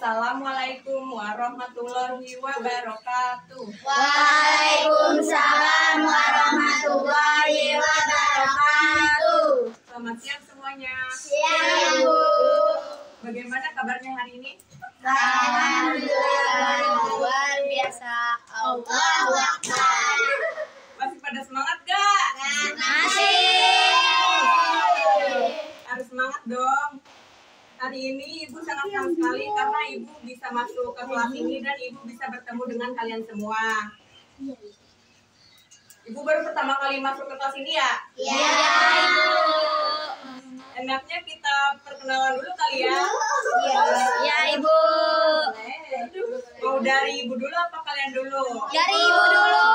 Assalamualaikum warahmatullahi wabarakatuh. Waalaikumsalam warahmatullahi wabarakatuh. Selamat siang semuanya. Siang, Bu. Bagaimana kabarnya hari ini? Alhamdulillah, luar biasa. Allahu Akbar. Masih pada semangat gak? Masih. Harus semangat dong. Hari ini Ibu sangat senang sekali karena Ibu bisa masuk ke kelas ini dan Ibu bisa bertemu dengan kalian semua. Ibu baru pertama kali masuk ke kelas ini ya? Iya, Ibu. Enaknya kita perkenalan dulu kali ya? Iya, Ibu. Mau dari Ibu dulu apa kalian dulu? Dari Ibu dulu.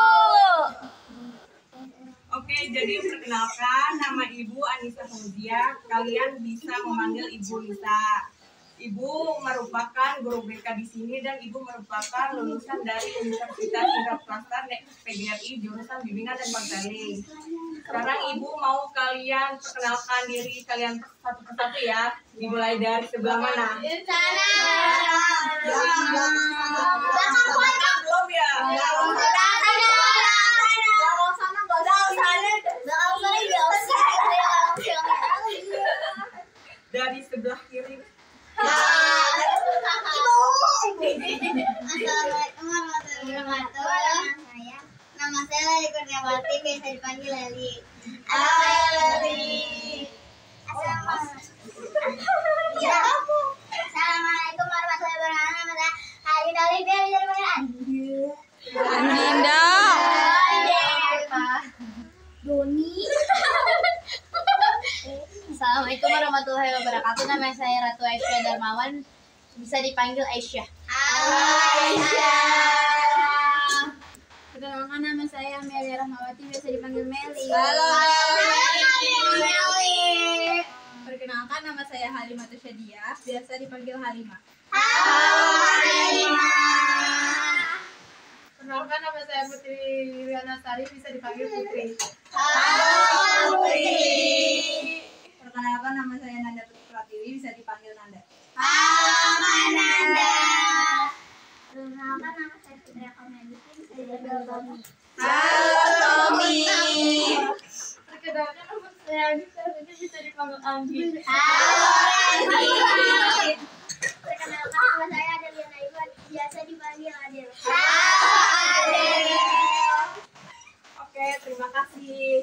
Oke, jadi perkenalkan nama Ibu Anissa Fauzia. Kalian bisa memanggil Ibu Lisa. Ibu merupakan guru BK di sini dan Ibu merupakan lulusan dari Universitas Tingkat Swasta PGRI jurusan Bimbingan dan Konseling. Sekarang Ibu mau kalian perkenalkan diri kalian satu persatu ya. Dimulai dari sebelah mana? Sana. Belum ya? Dari sebelah kiri. Assalamualaikum warahmatullahi wabarakatuh. Nama saya Lali Kurniawati, biasa dipanggil Lali. Assalamualaikum warahmatullahi wabarakatuh. Nama saya Ali Dali, biasa dipanggil Andi. Dinda. Doni. Assalamualaikum warahmatullahi wabarakatuh. Nama saya Ratu Aisyah Darmawan, bisa dipanggil Aisyah. Aisyah. Perkenalkan, nama saya Meli Rahmawati, bisa dipanggil Meli. Halo. Meli. Perkenalkan, nama saya Halimatus Syadiah, biasa dipanggil Halimah. Halimah. Perkenalkan, nama saya Putri Liliana Sari, bisa dipanggil Putri. Halo Putri. Perkenalkan, nama saya Nanda Pratiwi, bisa dipanggil Nanda. Halo Nanda. Perkenalkan, nama saya Fitri Akamedi, bisa dipanggil Tommy. Halo Tommy. Perkenalkan, nama saya Anissa, bisa dipanggil Anggi. Halo Anggi. Perkenalkan, nama saya Adeliana Iwan, biasa dipanggil Adel. Halo Adel. Oke, terima kasih.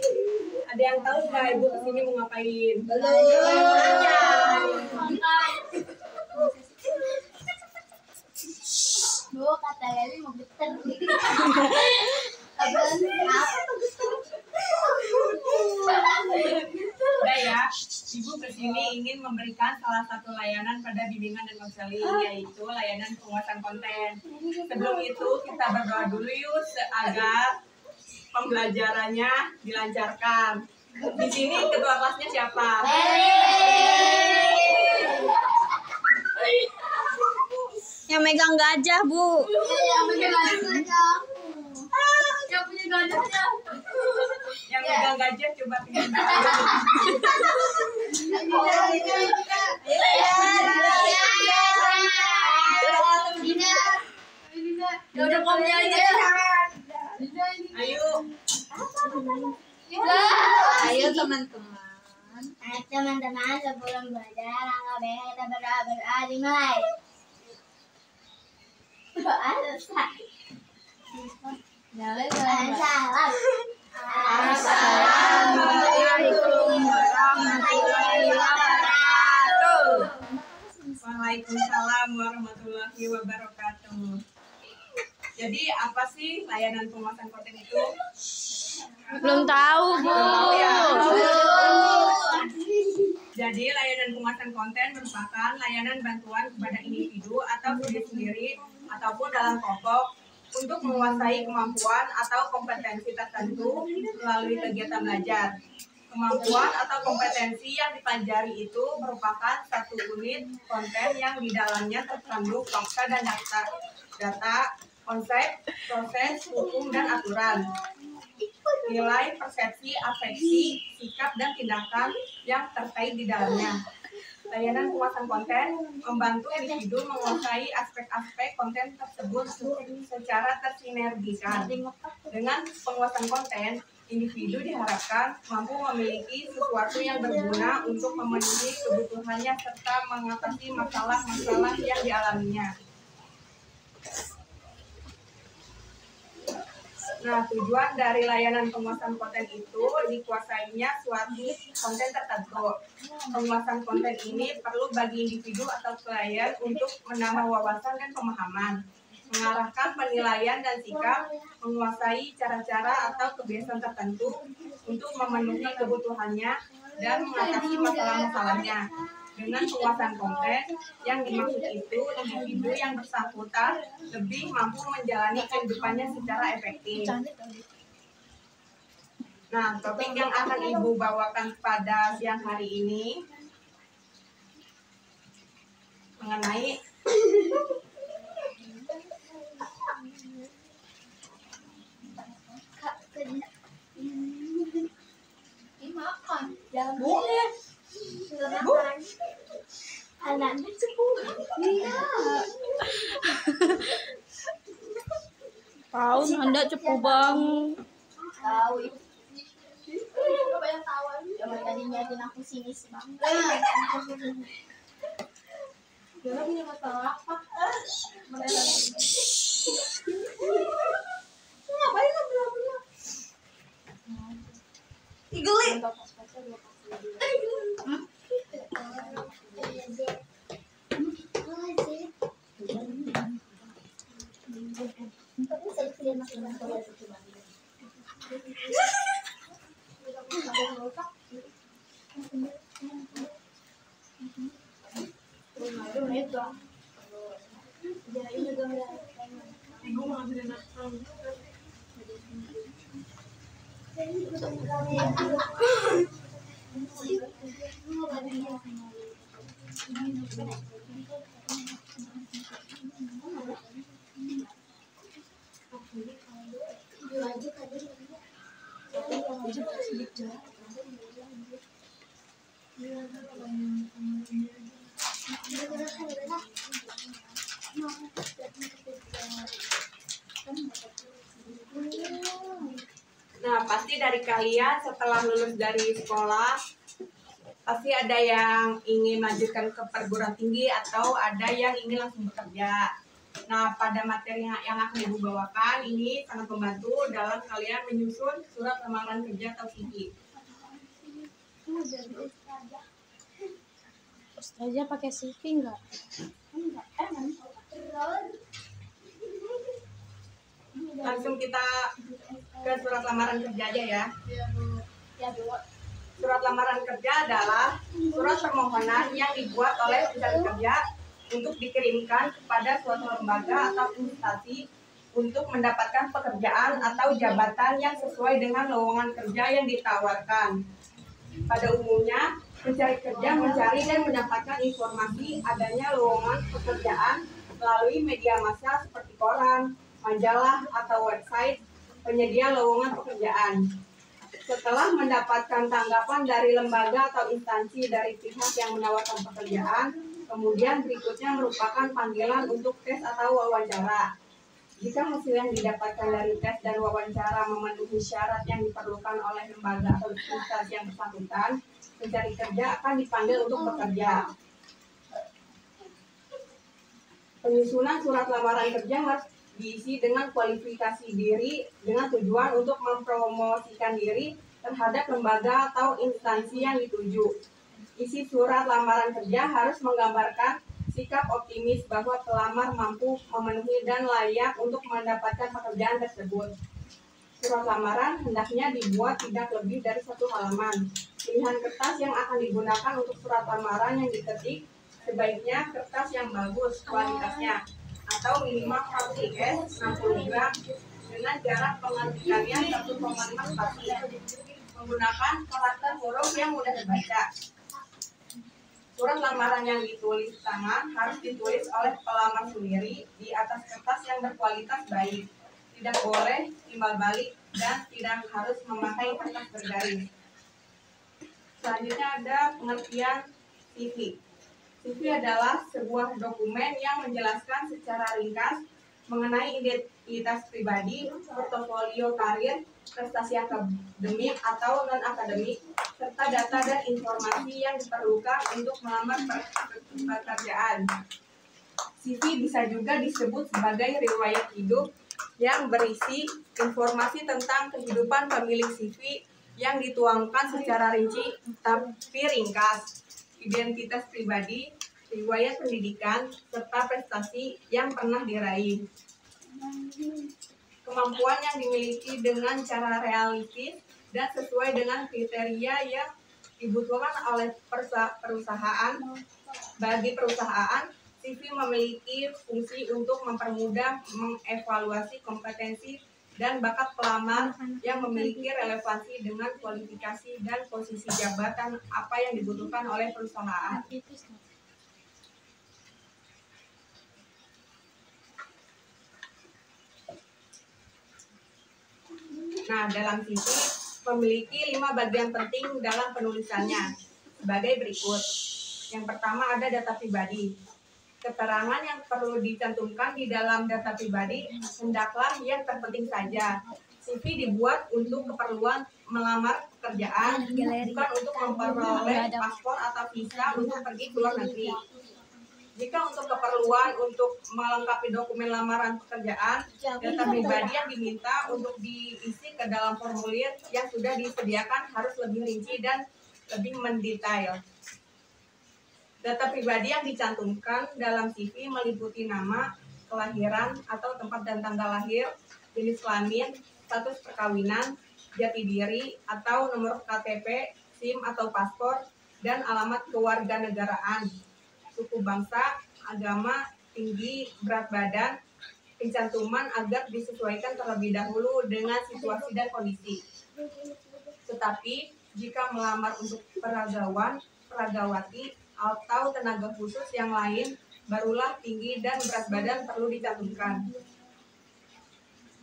Ada yang tahu nggak Ibu kesini mau ngapain? Belum. Bu, kata Leli mau geter. Udah ya, Ibu kesini ingin memberikan salah satu layanan pada bimbingan dan konseling, yaitu layanan penguasaan konten. Sebelum itu kita berdoa dulu yuk agar pembelajarannya dilancarkan. Di sini ketua kelasnya siapa? Yang megang gajah, Bu. Yang punya gajah. Yang megang gajah coba tinggal. Udah punya aja. Ayo. Ayo teman-teman. Teman-teman, sebelum belajar, angkat baik kita berdoa dimulai. Doa selesai. Salam. Assalamualaikum warahmatullahi wabarakatuh. Waalaikumsalam warahmatullahi wabarakatuh. Jadi apa sih layanan penguasaan konten itu? Belum tahu, Bu. Tahu ya? Jadi layanan penguasaan konten merupakan layanan bantuan kepada individu atau diri sendiri ataupun dalam kelompok untuk menguasai kemampuan atau kompetensi tertentu melalui kegiatan belajar. Kemampuan atau kompetensi yang dipelajari itu merupakan satu unit konten yang di dalamnya terkandung fakta dan data, konsep, proses, hukum, dan aturan. Nilai, persepsi, afeksi, sikap, dan tindakan yang terkait di dalamnya. Layanan penguasaan konten membantu individu menguasai aspek-aspek konten tersebut secara tersinergikan. Dengan penguasaan konten, individu diharapkan mampu memiliki sesuatu yang berguna untuk memenuhi kebutuhannya serta mengatasi masalah-masalah yang dialaminya. Nah, tujuan dari layanan penguasaan konten itu dikuasainya suatu konten tertentu. Penguasaan konten ini perlu bagi individu atau klien untuk menambah wawasan dan pemahaman, mengarahkan penilaian dan sikap, menguasai cara-cara atau kebiasaan tertentu untuk memenuhi kebutuhannya dan mengatasi masalah-masalahnya. Dengan penguasaan konten yang dimaksud itu, individu yang bersangkutan lebih mampu menjalani kehidupannya secara efektif. Nah, topik yang akan Ibu bawakan pada siang hari ini mengenai Makan. Bu, Bu, Anaknya cepu. Iya. Tahu hendak cepu bang. Tahu ibu. Coba yang tahu. Coba tadi nyatin aku sinis banget. Jangan punya masalah apa? ngapain lo bilang-bilang? Igeli. Nah, pasti dari kalian setelah lulus dari sekolah, pasti ada yang ingin melanjutkan ke perguruan tinggi atau ada yang ingin langsung bekerja. Nah, pada materi yang akan Ibu bawakan ini sangat membantu dalam kalian menyusun surat lamaran kerja atau CV. Ustazah pakai CV enggak? Langsung kita ke surat lamaran kerja aja ya. Ya, Bu. Surat lamaran kerja adalah surat permohonan yang dibuat oleh pencari kerja untuk dikirimkan kepada suatu lembaga atau instansi untuk mendapatkan pekerjaan atau jabatan yang sesuai dengan lowongan kerja yang ditawarkan. Pada umumnya, pencari kerja mencari dan mendapatkan informasi adanya lowongan pekerjaan melalui media massa seperti koran, majalah, atau website penyedia lowongan pekerjaan. Setelah mendapatkan tanggapan dari lembaga atau instansi dari pihak yang menawarkan pekerjaan, kemudian berikutnya merupakan panggilan untuk tes atau wawancara. Jika hasil yang didapatkan dari tes dan wawancara memenuhi syarat yang diperlukan oleh lembaga atau instansi yang bersangkutan, pencari kerja akan dipanggil untuk bekerja. Penyusunan surat lamaran kerja harus diisi dengan kualifikasi diri dengan tujuan untuk mempromosikan diri terhadap lembaga atau instansi yang dituju. Isi surat lamaran kerja harus menggambarkan sikap optimis bahwa pelamar mampu memenuhi dan layak untuk mendapatkan pekerjaan tersebut. Surat lamaran hendaknya dibuat tidak lebih dari 1 halaman. Pilihan kertas yang akan digunakan untuk surat lamaran yang diketik sebaiknya kertas yang bagus kualitasnya, atau minimal 1 IS 60 gram dengan jarak pengertikannya 1,5 spasi, menggunakan karakter huruf yang mudah dibaca. Surat lamaran yang ditulis tangan harus ditulis oleh pelamar sendiri di atas kertas yang berkualitas baik, tidak boleh timbal balik dan tidak harus memakai kertas bergaris. Selanjutnya ada pengertian CV. CV adalah sebuah dokumen yang menjelaskan secara ringkas mengenai identitas pribadi, portofolio karir, prestasi akademik atau non-akademik, serta data dan informasi yang diperlukan untuk melamar pekerjaan. CV bisa juga disebut sebagai riwayat hidup yang berisi informasi tentang kehidupan pemilik CV yang dituangkan secara rinci tapi ringkas, identitas pribadi, riwayat pendidikan, serta prestasi yang pernah diraih. Kemampuan yang dimiliki dengan cara realistis dan sesuai dengan kriteria yang dibutuhkan oleh perusahaan. Bagi perusahaan, CV memiliki fungsi untuk mempermudah mengevaluasi kompetensi dan bakat pelamar yang memiliki relevansi dengan kualifikasi dan posisi jabatan apa yang dibutuhkan oleh perusahaan. Nah, dalam CV memiliki 5 bagian penting dalam penulisannya sebagai berikut. Yang pertama ada data pribadi. Keterangan yang perlu dicantumkan di dalam data pribadi hendaklah yang terpenting saja. CV dibuat untuk keperluan melamar pekerjaan, bukan untuk memperoleh paspor atau visa untuk pergi ke luar negeri. Jika untuk keperluan untuk melengkapi dokumen lamaran pekerjaan, data pribadi yang diminta untuk diisi ke dalam formulir yang sudah disediakan harus lebih rinci dan lebih mendetail. Data pribadi yang dicantumkan dalam CV meliputi nama, kelahiran atau tempat dan tanggal lahir, jenis kelamin, status perkawinan, jati diri atau nomor KTP, SIM atau paspor, dan alamat kewarganegaraan, suku bangsa, agama, tinggi, berat badan, pencantuman agar disesuaikan terlebih dahulu dengan situasi dan kondisi. Tetapi jika melamar untuk peragawan, peragawati, atau tenaga khusus yang lain, barulah tinggi dan berat badan perlu dicantumkan.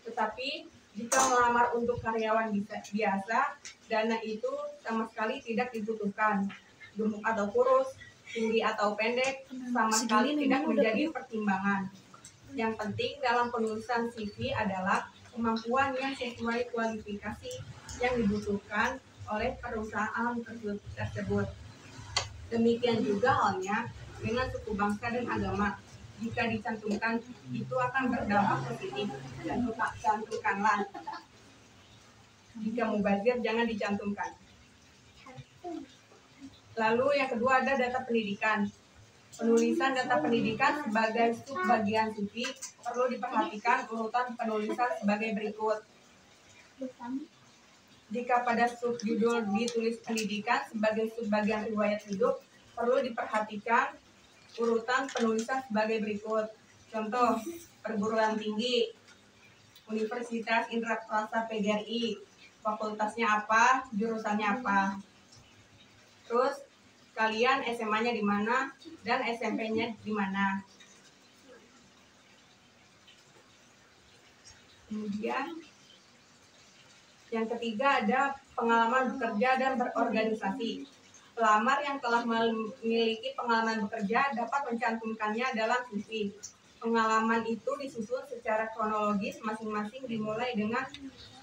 Tetapi jika melamar untuk karyawan biasa, dana itu sama sekali tidak dibutuhkan. Gemuk atau kurus, tinggi atau pendek, sama sekali tidak menjadi pertimbangan. Yang penting dalam penulisan CV adalah kemampuan yang sesuai kualifikasi yang dibutuhkan oleh perusahaan tersebut. Demikian juga halnya dengan suku bangsa dan agama. Jika dicantumkan, itu akan berdampak positif. Cantumkanlah. Jika mubazir, jangan dicantumkan. Lalu yang kedua ada data pendidikan. Penulisan data pendidikan sebagai subbagian CV perlu diperhatikan urutan penulisan sebagai berikut. Jika pada subjudul ditulis pendidikan sebagai subbagian riwayat hidup, perlu diperhatikan urutan penulisan sebagai berikut. Contoh, perguruan tinggi, Universitas Indra Prasta PGRI, fakultasnya apa, jurusannya apa. Terus kalian SMA-nya di mana dan SMP-nya di mana. Kemudian yang ketiga ada pengalaman bekerja dan berorganisasi. Pelamar yang telah memiliki pengalaman bekerja dapat mencantumkannya dalam CV. Pengalaman itu disusun secara kronologis masing-masing dimulai dengan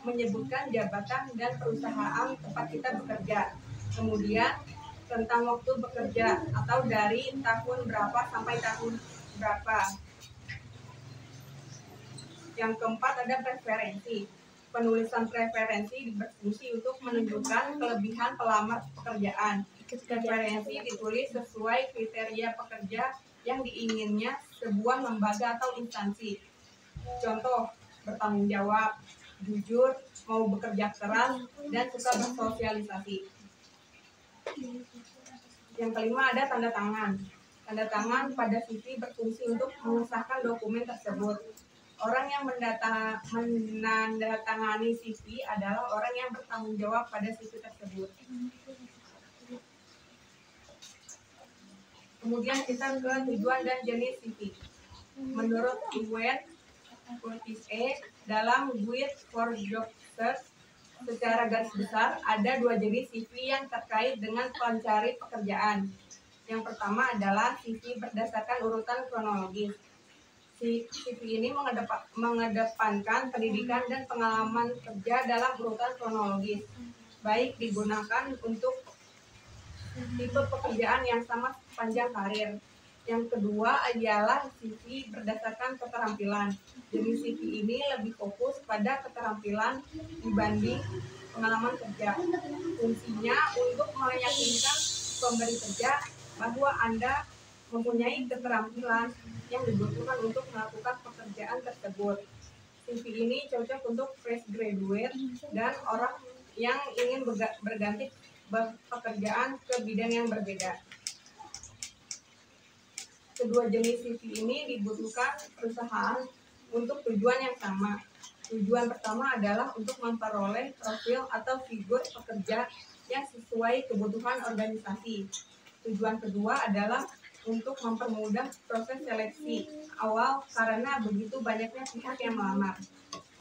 menyebutkan jabatan dan perusahaan tempat kita bekerja. Kemudian tentang waktu bekerja atau dari tahun berapa sampai tahun berapa. Yang keempat ada preferensi. Penulisan preferensi berfungsi untuk menunjukkan kelebihan pelamar pekerjaan. Preferensi ditulis sesuai kriteria pekerja yang diinginnya sebuah lembaga atau instansi. Contoh, bertanggung jawab, jujur, mau bekerja keras, dan suka bersosialisasi. Yang kelima ada tanda tangan. Tanda tangan pada CV berfungsi untuk mengesahkan dokumen tersebut. Orang yang menandatangani CV adalah orang yang bertanggung jawab pada CV tersebut. Kemudian kita ke tujuan dan jenis CV. Menurut Iwen Curtis dalam Guide for Job Search, secara garis besar ada 2 jenis CV yang terkait dengan pencari pekerjaan. Yang pertama adalah CV berdasarkan urutan kronologis. CV ini mengedepankan pendidikan dan pengalaman kerja dalam urutan kronologis, baik digunakan untuk tipe pekerjaan yang sama sepanjang karir. Yang kedua adalah CV berdasarkan keterampilan. Jenis CV ini lebih fokus pada keterampilan dibanding pengalaman kerja. Fungsinya untuk meyakinkan pemberi kerja bahwa Anda mempunyai keterampilan yang dibutuhkan untuk melakukan pekerjaan tersebut. CV ini cocok untuk fresh graduate dan orang yang ingin berganti pekerjaan ke bidang yang berbeda. Kedua jenis CV ini dibutuhkan perusahaan untuk tujuan yang sama. Tujuan pertama adalah untuk memperoleh profil atau figur pekerja yang sesuai kebutuhan organisasi. Tujuan kedua adalah untuk mempermudah proses seleksi awal karena begitu banyaknya pihak yang melamar.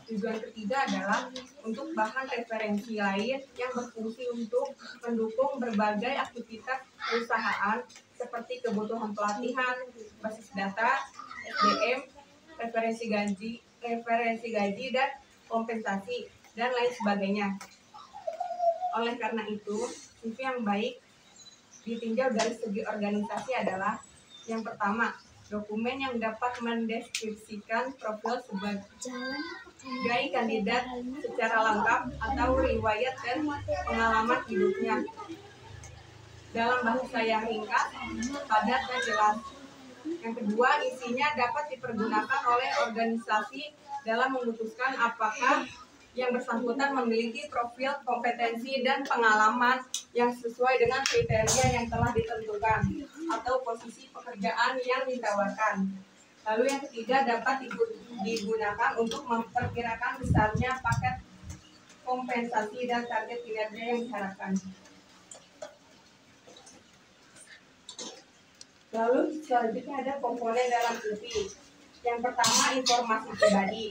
Tujuan ketiga adalah untuk bahan referensi lain yang berfungsi untuk mendukung berbagai aktivitas perusahaan seperti kebutuhan pelatihan, basis data, SDM, referensi gaji dan kompensasi, dan lain sebagainya. Oleh karena itu, CV yang baik ditinjau dari segi organisasi adalah yang pertama, dokumen yang dapat mendeskripsikan profil sebagai kandidat secara lengkap atau riwayat dan pengalaman hidupnya dalam bahasa yang ringkas, padat, dan jelas. Yang kedua, isinya dapat dipergunakan oleh organisasi dalam memutuskan apakah yang bersangkutan memiliki profil, kompetensi, dan pengalaman yang sesuai dengan kriteria yang telah ditentukan atau posisi pekerjaan yang ditawarkan. Lalu yang ketiga, dapat digunakan untuk memperkirakan besarnya paket kompensasi dan target kinerja yang diharapkan. Lalu selanjutnya ada komponen dalam CV. Yang pertama, informasi pribadi.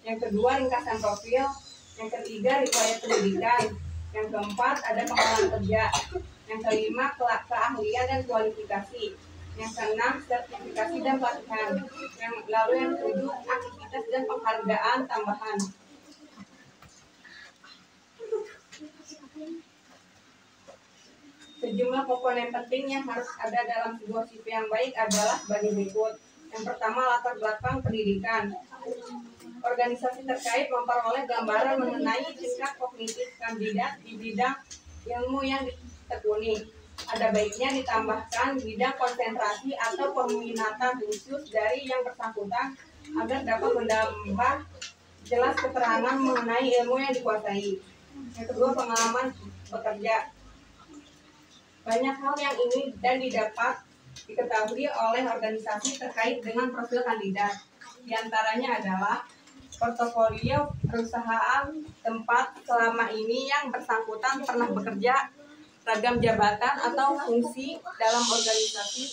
Yang kedua, ringkasan profil. Yang ketiga, riwayat pendidikan. Yang keempat, ada pengalaman kerja. Yang kelima, keahlian dan kualifikasi. Yang keenam, sertifikasi dan pelatihan. Lalu yang ketujuh, aktivitas dan penghargaan tambahan. Sejumlah komponen penting yang harus ada dalam sebuah CV yang baik adalah sebagai berikut. Yang pertama, latar belakang pendidikan. Organisasi terkait memperoleh gambaran mengenai tingkat kognitif kandidat di bidang ilmu yang ditekuni. Ada baiknya ditambahkan bidang konsentrasi atau peminatan khusus dari yang bersangkutan agar dapat menambah jelas keterangan mengenai ilmu yang dikuasai. Yang kedua, pengalaman bekerja. Banyak hal yang ingin dan didapat diketahui oleh organisasi terkait dengan profil kandidat. Di antaranya adalah portofolio perusahaan tempat selama ini yang bersangkutan pernah bekerja, ragam jabatan atau fungsi dalam organisasi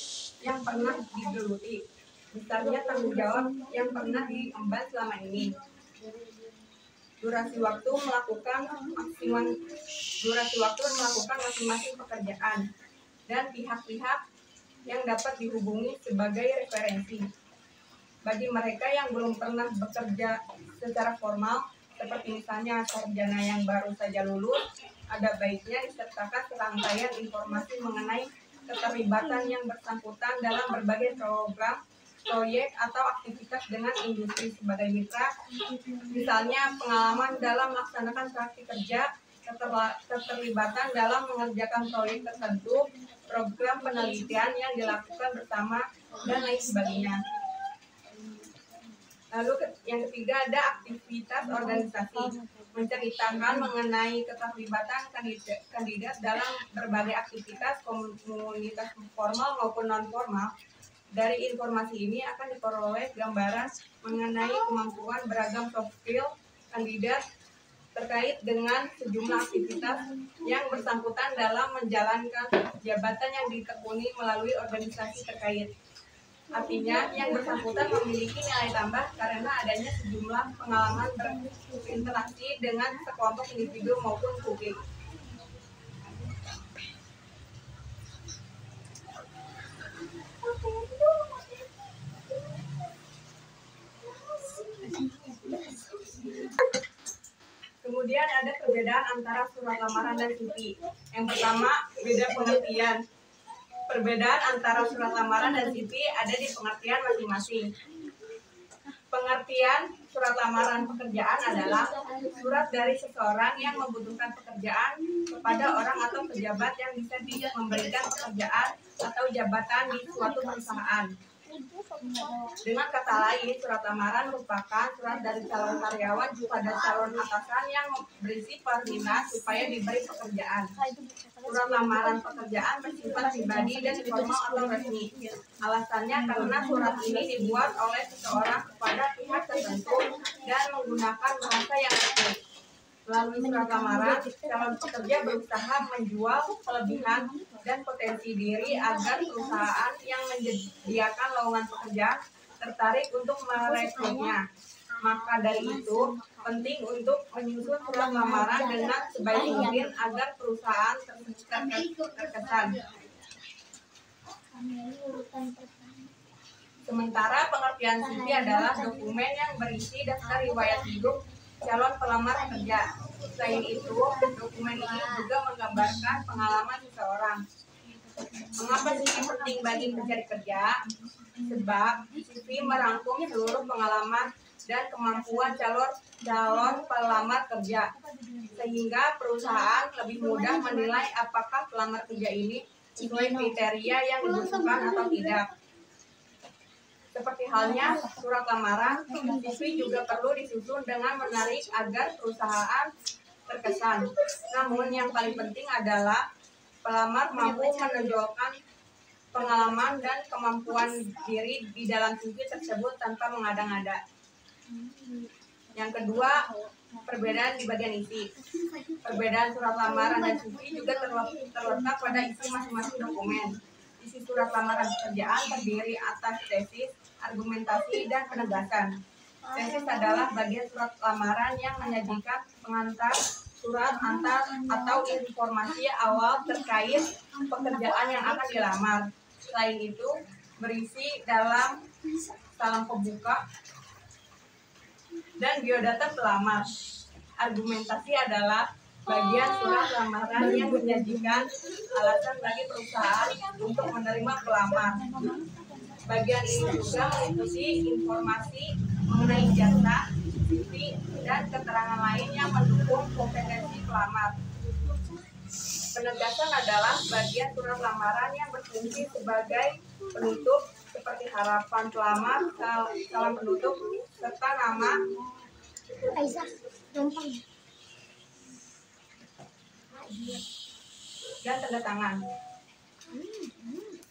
yang pernah digeluti, besarnya tanggung jawab yang pernah diemban selama ini, durasi waktu melakukan masing-masing pekerjaan, dan pihak-pihak yang dapat dihubungi sebagai referensi. Bagi mereka yang belum pernah bekerja secara formal, seperti misalnya sarjana yang baru saja lulus, ada baiknya disertakan serangkaian informasi mengenai keterlibatan yang bersangkutan dalam berbagai program, proyek, atau aktivitas dengan industri sebagai mitra, misalnya pengalaman dalam melaksanakan praktik kerja, keterlibatan dalam mengerjakan proyek tertentu, program penelitian yang dilakukan bersama, dan lain sebagainya. Lalu yang ketiga ada aktivitas organisasi, menceritakan mengenai keterlibatan kandidat dalam berbagai aktivitas komunitas formal maupun non formal. Dari informasi ini akan diperoleh gambaran mengenai kemampuan beragam soft skill kandidat terkait dengan sejumlah aktivitas yang bersangkutan dalam menjalankan jabatan yang ditekuni melalui organisasi terkait. Artinya, yang bersangkutan memiliki nilai tambah karena adanya sejumlah pengalaman berinteraksi dengan sekelompok individu maupun publik. perbedaan antara surat lamaran dan CV. Yang pertama, beda pengertian. Perbedaan antara surat lamaran dan CV ada di pengertian masing-masing. Pengertian surat lamaran pekerjaan adalah surat dari seseorang yang membutuhkan pekerjaan kepada orang atau pejabat yang bisa memberikan pekerjaan atau jabatan di suatu perusahaan. Dengan kata lain, surat lamaran merupakan surat dari calon karyawan kepada calon atasan yang berisi permintaan supaya diberi pekerjaan. Surat lamaran pekerjaan bersifat pribadi dan formal atau resmi. Alasannya karena surat ini dibuat oleh seseorang kepada pihak tertentu dan menggunakan bahasa yang resmi. Melalui surat lamaran, calon pekerja berusaha menjual kelebihan dan potensi diri agar perusahaan yang menyediakan lowongan pekerja tertarik untuk merekrutnya. Maka dari itu, penting untuk menyusun surat lamaran dengan sebaik mungkin agar perusahaan terkesan. Sementara pengertian CV adalah dokumen yang berisi daftar riwayat hidup calon pelamar kerja. Selain itu, dokumen ini juga menggambarkan pengalaman seseorang. Mengapa CV penting bagi pencari kerja? Sebab CV merangkum seluruh pengalaman dan kemampuan calon pelamar kerja, sehingga perusahaan lebih mudah menilai apakah pelamar kerja ini sesuai kriteria yang dibutuhkan atau tidak. Seperti halnya surat lamaran, CV juga perlu disusun dengan menarik agar perusahaan terkesan. Namun yang paling penting adalah pelamar mampu menonjolkan pengalaman dan kemampuan diri di dalam CV tersebut tanpa mengada-ngada. Yang kedua, perbedaan di bagian isi. Perbedaan surat lamaran dan CV juga terletak pada isi masing-masing dokumen. Isi surat lamaran pekerjaan terdiri atas tesis, argumentasi, dan penegasan. Tesis adalah bagian surat lamaran yang menyajikan pengantar surat antar atau informasi awal terkait pekerjaan yang akan dilamar. Selain itu, berisi dalam salam pembuka dan biodata pelamar. Argumentasi adalah bagian surat lamaran yang menyajikan alasan bagi perusahaan untuk menerima pelamar. Bagian ini juga meliputi informasi mengenai jasa, CV, dan keterangan lain yang mendukung kompetensi pelamar. Penegasan adalah bagian surat lamaran yang berfungsi sebagai penutup seperti harapan pelamar, salam penutup, serta nama dan tanda tangan.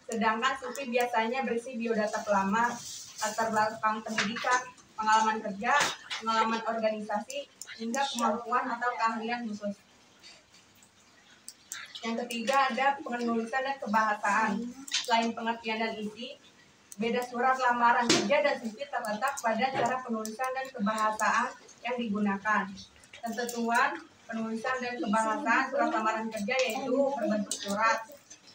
Sedangkan CV biasanya berisi biodata pelamar, latar belakang pendidikan, pengalaman kerja, pengalaman organisasi, hingga kemampuan atau keahlian khusus. Yang ketiga ada penulisan dan kebahasaan. Selain pengertian dan isi, beda surat lamaran kerja dan CV terletak pada cara penulisan dan kebahasaan yang digunakan. Ketentuan penulisan dan kebahasaan surat lamaran kerja yaitu berbentuk surat,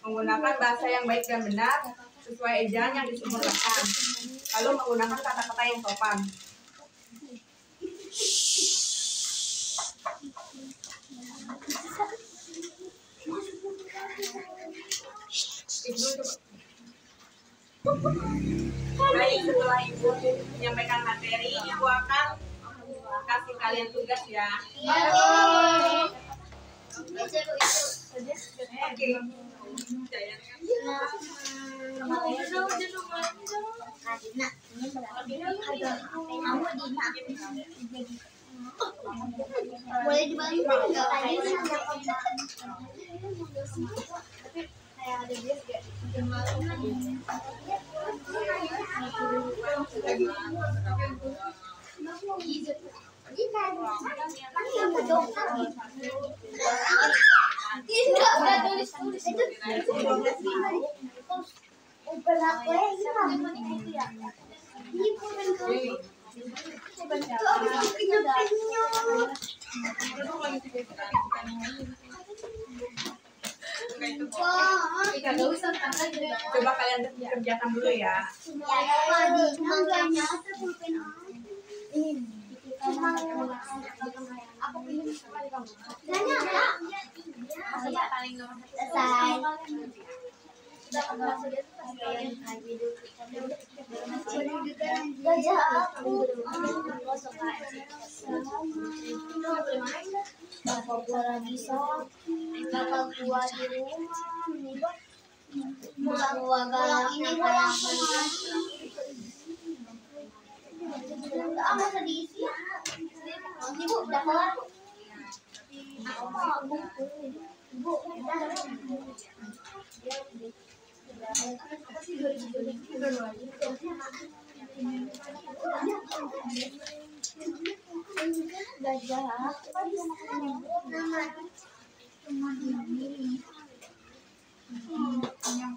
menggunakan bahasa yang baik dan benar sesuai ejaan yang disempurnakan, lalu menggunakan kata-kata yang sopan. Baik, setelah Ibu menyampaikan materi, Ibu akan kasih kalian tugas ya. Oke. Boleh dibantu nggak? Coba kalian kerjakan dulu ya. Ini Gajah aku. Bapak gua lagi sok. Bapak gua di rumah. Bapak gua galak ini bola. Apa tadi isi? Ibu udah kelar. Aku mau buku. Ibu udah.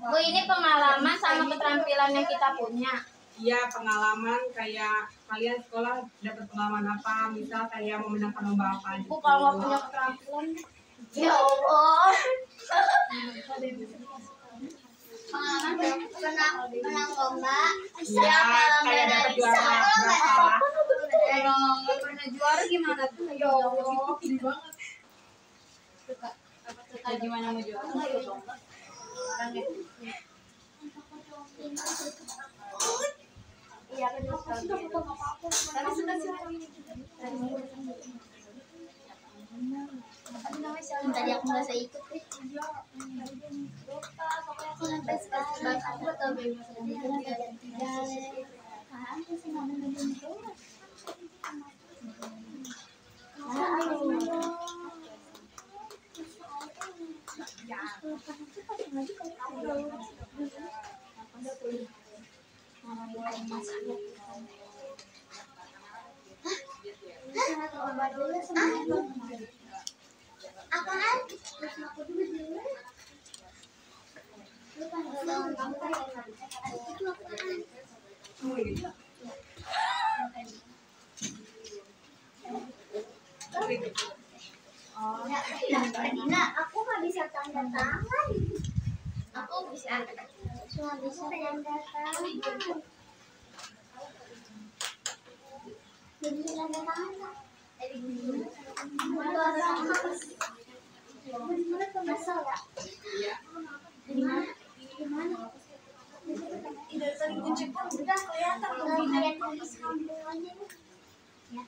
Bu, ini pengalaman sama keterampilan yang kita punya. Iya, pengalaman kayak kalian sekolah dapat pengalaman apa? Misal kayak memenangkan lomba apa gitu. Bu, kalau nggak punya keterampilan, Ya Allah. Menang lomba. Iya, kayak dapat juara berapa? kalau nggak pernah juara gimana tuh? Ya Allah. Suka gimana mau juara? Iya, kan tapi suka sih. Tadi aku nggak bisa ikut deh. Aku sampai sekarang aku tahu bebas apaan? Aku dulu dulu. Dina, aku nggak bisa tanda tangan. Aku bisa. Cuma bisa tanda tangan. Jadi tanda tangan. Bener-bener kesel ya? Iya. Di mana? Di mana? Tidak saling kunci pun udah kelihatan kayak tulis kamu aja nih. Ya,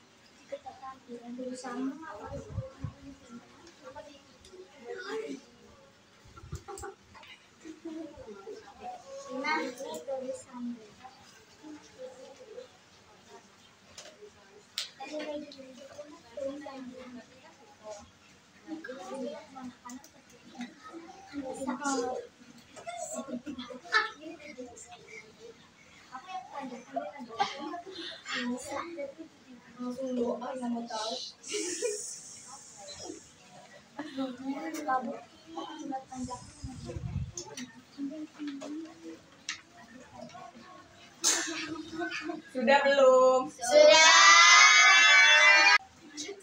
kita tampilan dulu sama. Nah, ini tulis sama. Langsung doa yang mau tahu. Sudah belum? Sudah.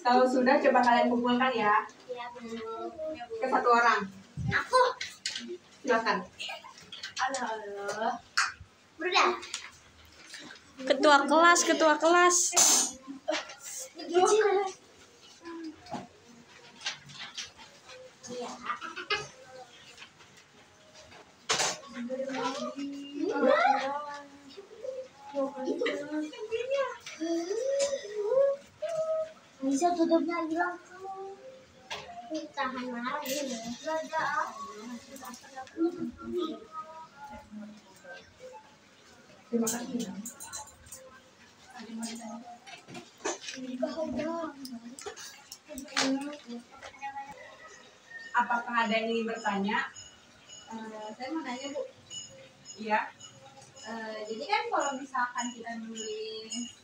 Kalau sudah coba kalian kumpulkan ya Ya, belum. ke satu orang. Aku. Silakan. Udah. Ketua kelas, ketua kelas. Iya. Bisa tutupnya hilang tuh. Tahan marah ini. Terima kasih. Apakah ada yang ingin bertanya? Saya mau nanya, Bu. Iya. Jadi kan kalau misalkan kita nulis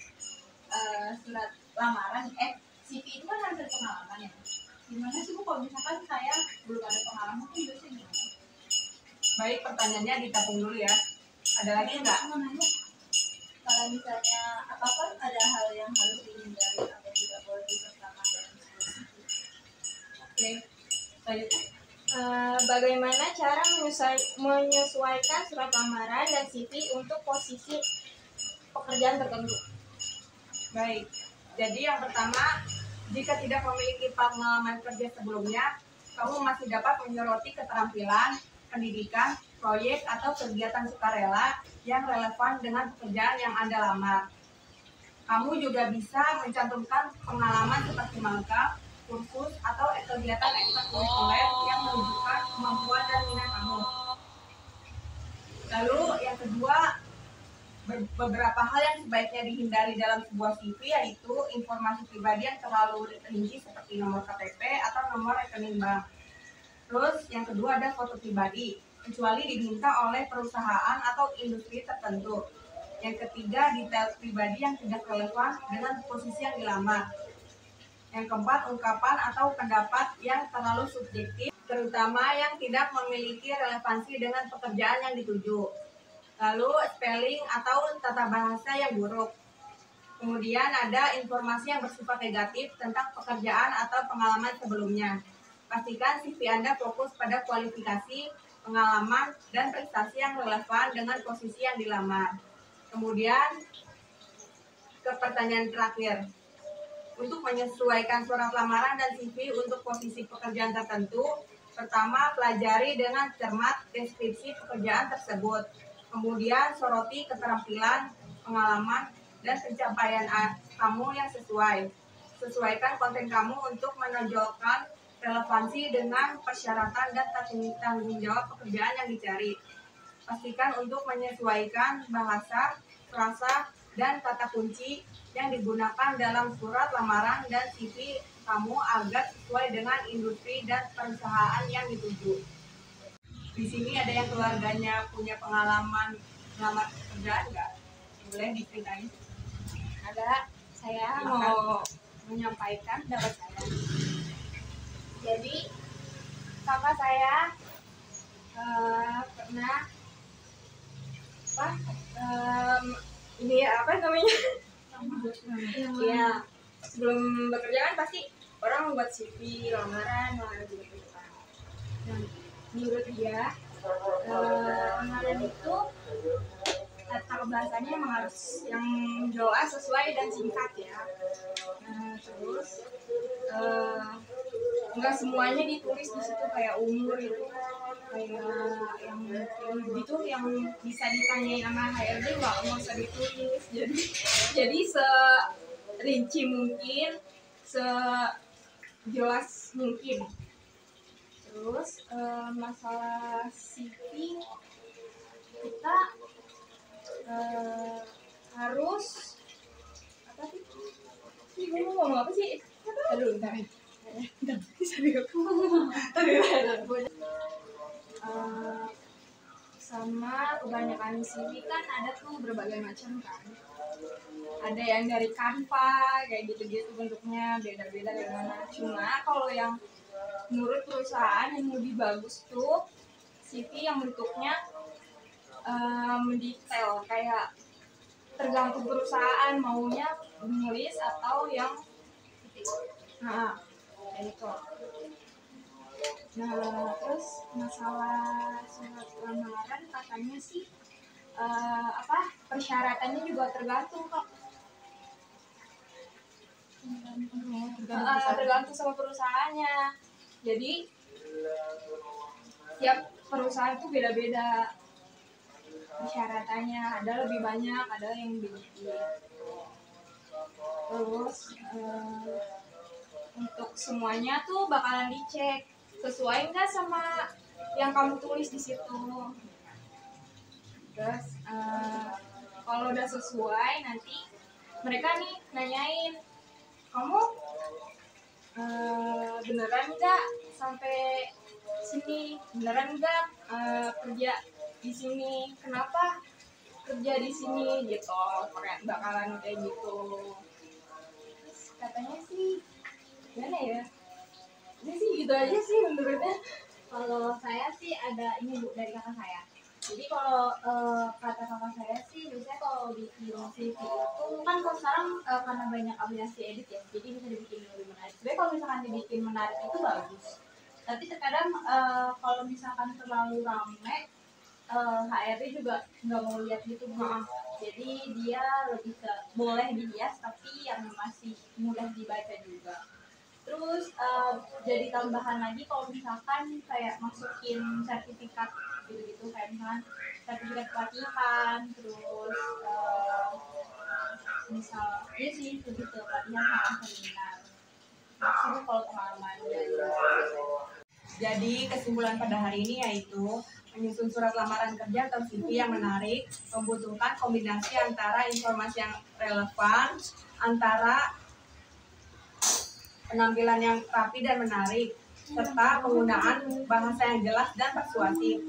surat lamaran, CV itu kan harus ada pengalaman ya. Gimana sih, Bu, kalau misalkan saya belum ada pengalaman tuh biasanya gimana? Baik, pertanyaannya ditapung dulu ya. Ada lagi nggak? Mau nanya, kalau misalnya apakah ada hal yang harus dihindari atau tidak boleh disertakan dalam CV? Oke. Selanjutnya. Bagaimana cara menyesuaikan surat lamaran dan CV untuk posisi pekerjaan tertentu? Baik. Jadi yang pertama, jika tidak memiliki pengalaman kerja sebelumnya, kamu masih dapat menyoroti keterampilan, pendidikan, proyek atau kegiatan sukarela yang relevan dengan pekerjaan yang Anda lamar. Kamu juga bisa mencantumkan pengalaman seperti magang, kursus, atau kegiatan ekstrakurikuler yang menunjukkan kemampuan dan minat kamu. Lalu yang kedua, beberapa hal yang sebaiknya dihindari dalam sebuah CV yaitu informasi pribadi yang terlalu rinci seperti nomor KTP atau nomor rekening bank. Terus yang kedua ada foto pribadi, kecuali diminta oleh perusahaan atau industri tertentu. Yang ketiga, detail pribadi yang tidak relevan dengan posisi yang dilamar. Yang keempat, ungkapan atau pendapat yang terlalu subjektif, terutama yang tidak memiliki relevansi dengan pekerjaan yang dituju. Lalu, spelling atau tata bahasa yang buruk. Kemudian ada informasi yang bersifat negatif tentang pekerjaan atau pengalaman sebelumnya. Pastikan CV Anda fokus pada kualifikasi, pengalaman, dan prestasi yang relevan dengan posisi yang dilamar. Kemudian ke pertanyaan terakhir. Untuk menyesuaikan surat lamaran dan CV untuk posisi pekerjaan tertentu, pertama pelajari dengan cermat deskripsi pekerjaan tersebut. Kemudian soroti keterampilan, pengalaman, dan pencapaian kamu yang sesuai. Sesuaikan konten kamu untuk menonjolkan relevansi dengan persyaratan dan tanggung jawab pekerjaan yang dicari. Pastikan untuk menyesuaikan bahasa, frasa, dan kata kunci yang digunakan dalam surat lamaran dan CV kamu agar sesuai dengan industri dan perusahaan yang dituju. Di sini ada yang keluarganya punya pengalaman melamar pekerjaan nggak? Boleh diceritain? Ada, saya mau menyampaikan pendapat saya. Jadi kakak saya pernah ini ya, apa namanya? Iya, sebelum bekerja kan pasti orang membuat CV, lamaran gitu kan. Dan menurut dia lamaran itu kata bahasanya emang harus yang jelas, sesuai, dan singkat ya. Terus nggak semuanya ditulis di situ kayak umur itu, kayak yang gitu yang bisa ditanyain sama HRD nggak usah ditulis. Jadi serinci mungkin, sejelas mungkin. Terus masalah CV kita harus apa sih? Gue mau ngomong apa sih? Aduh, bentar. Sama kebanyakan CV kan ada tuh berbagai macam kan. Ada yang dari Canva kayak gitu-gitu, bentuknya beda-beda dari mana. Cuma kalau yang menurut perusahaan yang lebih bagus tuh CV yang bentuknya mendetail, kayak tergantung perusahaan maunya menulis atau yang kayak gitu. Nah, terus masalah surat lamaran katanya sih persyaratannya juga tergantung kok. Tergantung sama perusahaannya. Jadi tiap perusahaan tuh beda-beda persyaratannya, ada lebih banyak, ada yang sedikit. Terus untuk semuanya tuh bakalan dicek sesuai nggak sama yang kamu tulis di situ. Terus kalau udah sesuai, nanti mereka nih nanyain, kamu beneran nggak sampai sini, beneran nggak kerja di sini, kenapa kerja di sini gitu, bakalan kayak gitu. Katanya sih gimana ya, ini sih gitu aja sih menurutnya. Kalau saya sih ada ini Bu dari kakak saya. Jadi kalau kata kakak saya sih biasanya kalau bikin CV itu kan kalau sekarang karena banyak aplikasi edit ya, jadi bisa dibikin lebih menarik. Sebenarnya kalau misalkan dibikin menarik itu bagus. Tapi terkadang kalau misalkan terlalu rame, HRD juga nggak mau lihat gitu Bu. Jadi dia lebih ke boleh dihias tapi yang masih mudah dibaca juga. Terus jadi tambahan lagi kalau misalkan kayak masukin sertifikat gitu-gitu, kayak misalkan sertifikat pelatihan, terus misal ini sih lebih ke pelatihan sama seminar. Maksudnya kalau pengalaman dari Jadi kesimpulan pada hari ini yaitu menyusun surat lamaran kerja atau CV yang menarik membutuhkan kombinasi antara informasi yang relevan, antara penampilan yang rapi dan menarik, serta penggunaan bahasa yang jelas dan persuasif.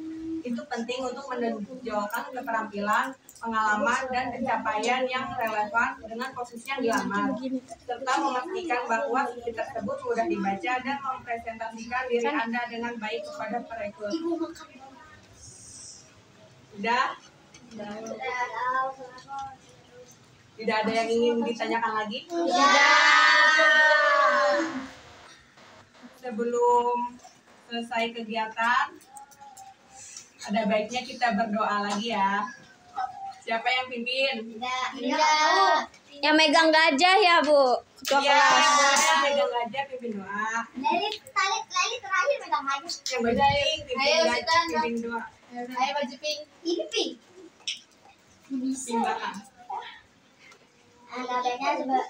Itu penting untuk menunjukkan keterampilan, pengalaman, dan pencapaian yang relevan dengan posisi yang dilamar, serta memastikan bahwa CV tersebut mudah dibaca dan mempresentasikan diri Anda dengan baik kepada perekrut. Sudah? Tidak ada yang ingin ditanyakan lagi? Sebelum selesai kegiatan, ada baiknya kita berdoa lagi ya. Siapa yang pimpin? Yang megang gajah ya, Bu. Ketua Iya, kelas. yang megang gajah pimpin doa. Lali terakhir megang aja. Yang baju pink pimpin Ayo, gajah, Sitan. pimpin doa. Ayo baju pink. Ini pink. Pimpin belakang. Baiknya sebelum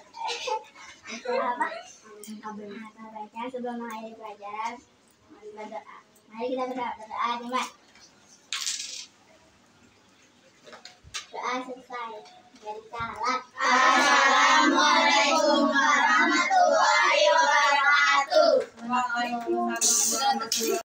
apa? Baiknya sebelum mengakhiri pelajaran, mari berdoa. Mari kita berdoa dimulai. Doa selesai. Dari salat. Assalamualaikum warahmatullahi wabarakatuh. Waalaikumsalam warahmatullahi wabarakatuh.